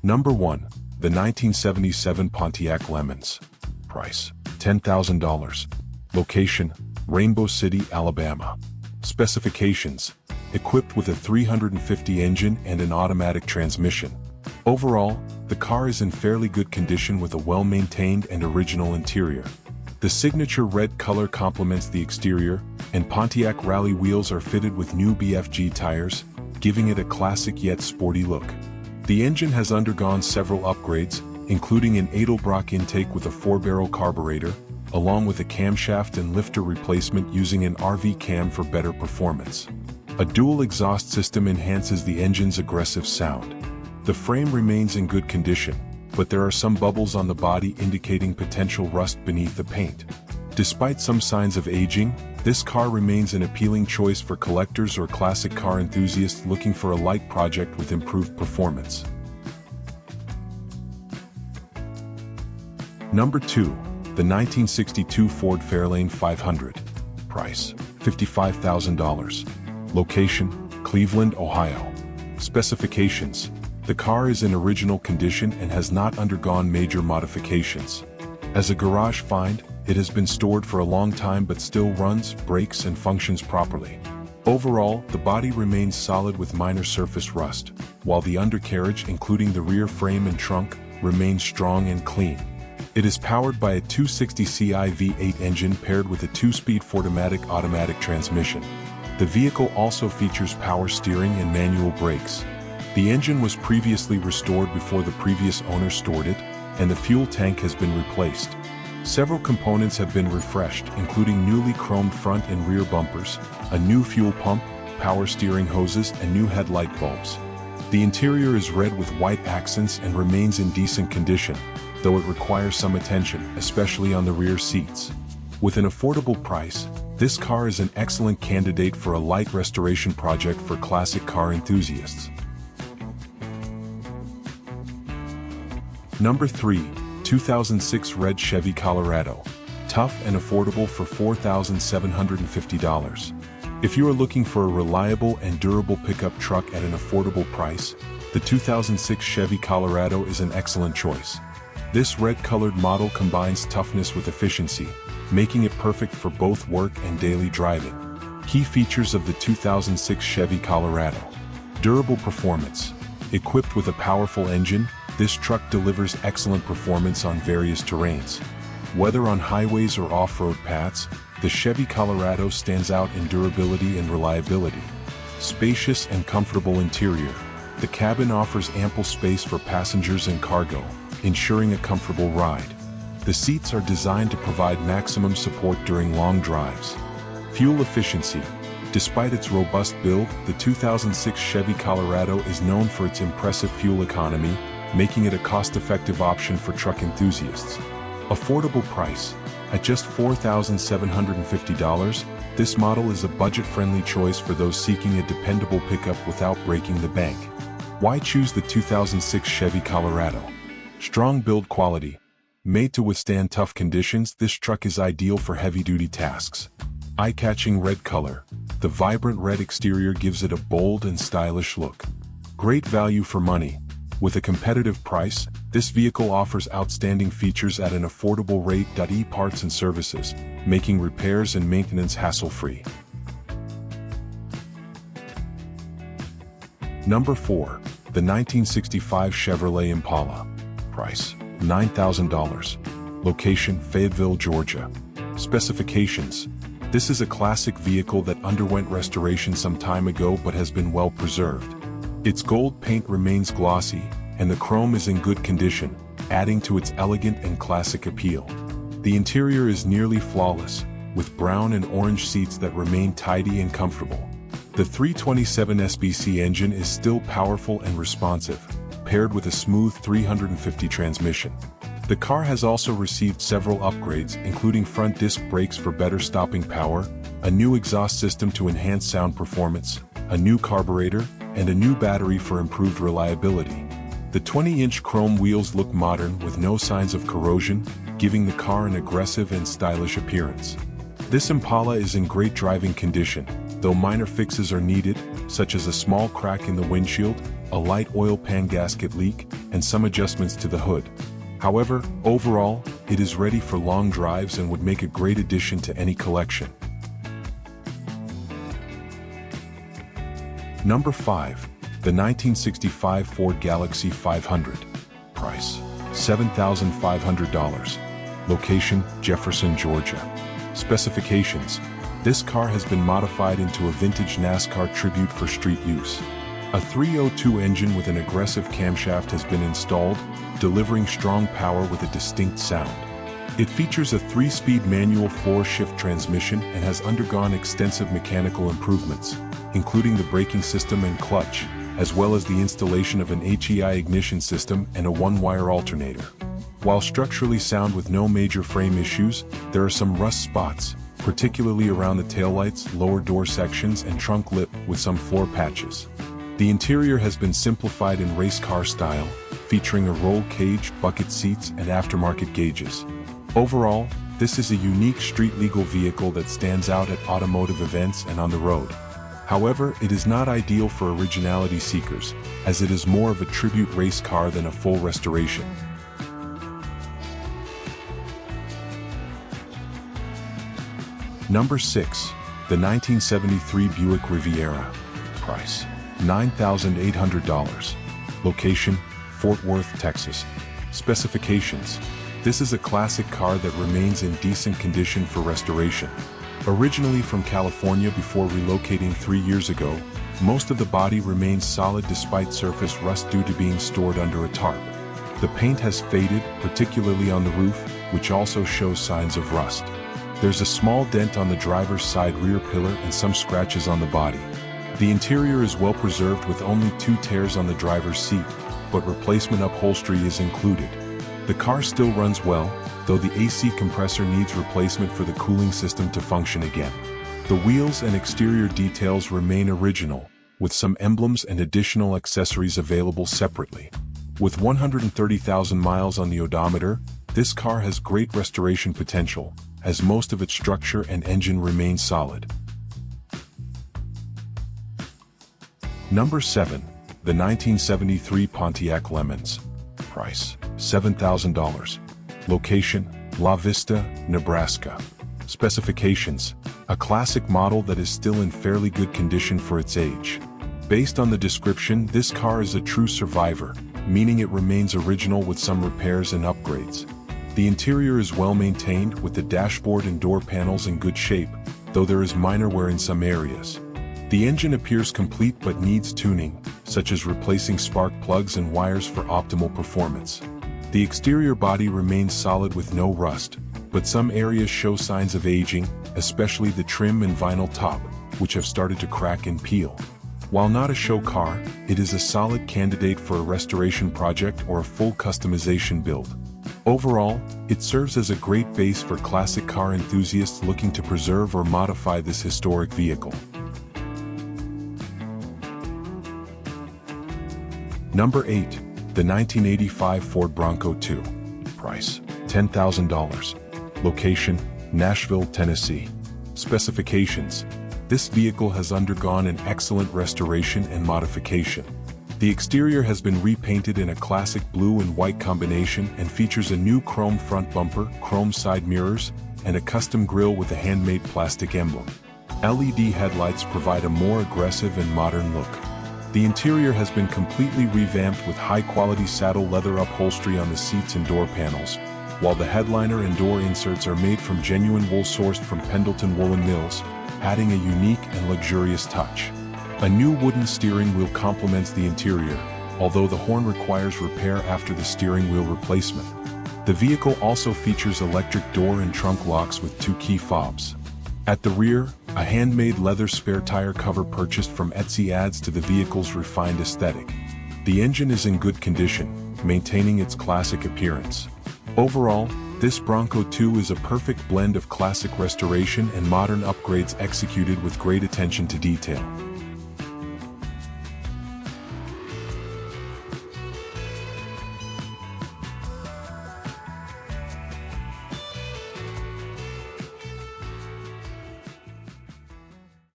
Number 1. The 1977 Pontiac LeMans. Price: $10,000. Location: Rainbow City, Alabama. Specifications: equipped with a 350 engine and an automatic transmission. Overall, the car is in fairly good condition with a well-maintained and original interior. The signature red color complements the exterior, and Pontiac rally wheels are fitted with new BFG tires, giving it a classic yet sporty look. The engine has undergone several upgrades, including an Edelbrock intake with a 4-barrel carburetor, along with a camshaft and lifter replacement using an RV cam for better performance. A dual exhaust system enhances the engine's aggressive sound. The frame remains in good condition, but there are some bubbles on the body indicating potential rust beneath the paint. Despite some signs of aging, this car remains an appealing choice for collectors or classic car enthusiasts looking for a light project with improved performance. Number 2. The 1962 Ford Fairlane 500. Price: $55,000. Location: Cleveland, Ohio. Specifications: the car is in original condition and has not undergone major modifications. As a garage find, it has been stored for a long time but still runs, brakes, and functions properly. Overall, the body remains solid with minor surface rust, while the undercarriage, including the rear frame and trunk, remains strong and clean. It is powered by a 260 Ci V8 engine paired with a 2-speed Fordomatic automatic transmission. The vehicle also features power steering and manual brakes. The engine was previously restored before the previous owner stored it, and the fuel tank has been replaced. Several components have been refreshed, including newly chromed front and rear bumpers, a new fuel pump, power steering hoses, and new headlight bulbs. The interior is red with white accents and remains in decent condition, though it requires some attention, especially on the rear seats. With an affordable price, this car is an excellent candidate for a light restoration project for classic car enthusiasts. Number 3. 2006 Red Chevy Colorado. Tough and affordable for $4,750. If you are looking for a reliable and durable pickup truck at an affordable price, the 2006 Chevy Colorado is an excellent choice. This red-colored model combines toughness with efficiency, making it perfect for both work and daily driving. Key features of the 2006 Chevy Colorado. Durable performance. Equipped with a powerful engine, this truck delivers excellent performance on various terrains. Whether on highways or off-road paths, the Chevy Colorado stands out in durability and reliability. Spacious and comfortable interior. The cabin offers ample space for passengers and cargo, ensuring a comfortable ride. The seats are designed to provide maximum support during long drives. Fuel efficiency. Despite its robust build, the 2006 Chevy Colorado is known for its impressive fuel economy, making it a cost-effective option for truck enthusiasts. Affordable price. At just $4,750, this model is a budget-friendly choice for those seeking a dependable pickup without breaking the bank. Why choose the 2006 Chevy Colorado? Strong build quality. Made to withstand tough conditions, this truck is ideal for heavy-duty tasks. Eye-catching red color. The vibrant red exterior gives it a bold and stylish look. Great value for money. With a competitive price, this vehicle offers outstanding features at an affordable rate. E-parts and services, making repairs and maintenance hassle-free. Number 4. The 1965 Chevrolet Impala. Price: $9,000. Location: Fayetteville, Georgia. Specifications. This is a classic vehicle that underwent restoration some time ago but has been well preserved. Its gold paint remains glossy, and the chrome is in good condition, adding to its elegant and classic appeal. The interior is nearly flawless, with brown and orange seats that remain tidy and comfortable. The 327 SBC engine is still powerful and responsive, paired with a smooth 350 transmission. The car has also received several upgrades, including front disc brakes for better stopping power, a new exhaust system to enhance sound performance, a new carburetor, and a new battery for improved reliability. The 20-inch chrome wheels look modern with no signs of corrosion, giving the car an aggressive and stylish appearance. This Impala is in great driving condition, though minor fixes are needed, such as a small crack in the windshield, a light oil pan gasket leak, and some adjustments to the hood. However, overall, it is ready for long drives and would make a great addition to any collection. Number 5. The 1965 Ford Galaxy 500. Price: $7,500. Location: Jefferson, Georgia. Specifications: this car has been modified into a vintage NASCAR tribute for street use. A 302 engine with an aggressive camshaft has been installed, delivering strong power with a distinct sound. It features a 3-speed manual 4-shift transmission and has undergone extensive mechanical improvements, including the braking system and clutch, as well as the installation of an HEI ignition system and a 1-wire alternator. While structurally sound with no major frame issues, there are some rust spots, particularly around the taillights, lower door sections, and trunk lip, with some floor patches. The interior has been simplified in race car style, featuring a roll cage, bucket seats, and aftermarket gauges. Overall, this is a unique street-legal vehicle that stands out at automotive events and on the road. However, it is not ideal for originality seekers, as it is more of a tribute race car than a full restoration. Number 6. The 1973 Buick Riviera. Price: $9,800. Location: Fort Worth, Texas. Specifications: this is a classic car that remains in decent condition for restoration. Originally from California before relocating 3 years ago, most of the body remains solid despite surface rust due to being stored under a tarp. The paint has faded, particularly on the roof, which also shows signs of rust. There's a small dent on the driver's side rear pillar and some scratches on the body. The interior is well preserved with only 2 tears on the driver's seat, but replacement upholstery is included. The car still runs well, though the AC compressor needs replacement for the cooling system to function again. The wheels and exterior details remain original, with some emblems and additional accessories available separately. With 130,000 miles on the odometer, this car has great restoration potential, as most of its structure and engine remain solid. Number 7. The 1973 Pontiac LeMans. Price: $7,000. Location: La Vista, Nebraska. Specifications: a classic model that is still in fairly good condition for its age. Based on the description, this car is a true survivor, meaning it remains original with some repairs and upgrades. The interior is well maintained, with the dashboard and door panels in good shape, though there is minor wear in some areas. The engine appears complete but needs tuning, such as replacing spark plugs and wires for optimal performance. The exterior body remains solid with no rust, but some areas show signs of aging, especially the trim and vinyl top, which have started to crack and peel. While not a show car, it is a solid candidate for a restoration project or a full customization build. Overall, it serves as a great base for classic car enthusiasts looking to preserve or modify this historic vehicle. Number 8. The 1985 Ford Bronco II. Price: $10,000. Location: Nashville, Tennessee. Specifications: this vehicle has undergone an excellent restoration and modification. The exterior has been repainted in a classic blue and white combination and features a new chrome front bumper, chrome side mirrors, and a custom grille with a handmade plastic emblem. LED headlights provide a more aggressive and modern look. The interior has been completely revamped with high-quality saddle leather upholstery on the seats and door panels, while the headliner and door inserts are made from genuine wool sourced from Pendleton Woolen Mills, adding a unique and luxurious touch. A new wooden steering wheel complements the interior, although the horn requires repair after the steering wheel replacement. The vehicle also features electric door and trunk locks with 2 key fobs. At the rear, a handmade leather spare tire cover purchased from Etsy adds to the vehicle's refined aesthetic. The engine is in good condition, maintaining its classic appearance. Overall, this Bronco II is a perfect blend of classic restoration and modern upgrades executed with great attention to detail.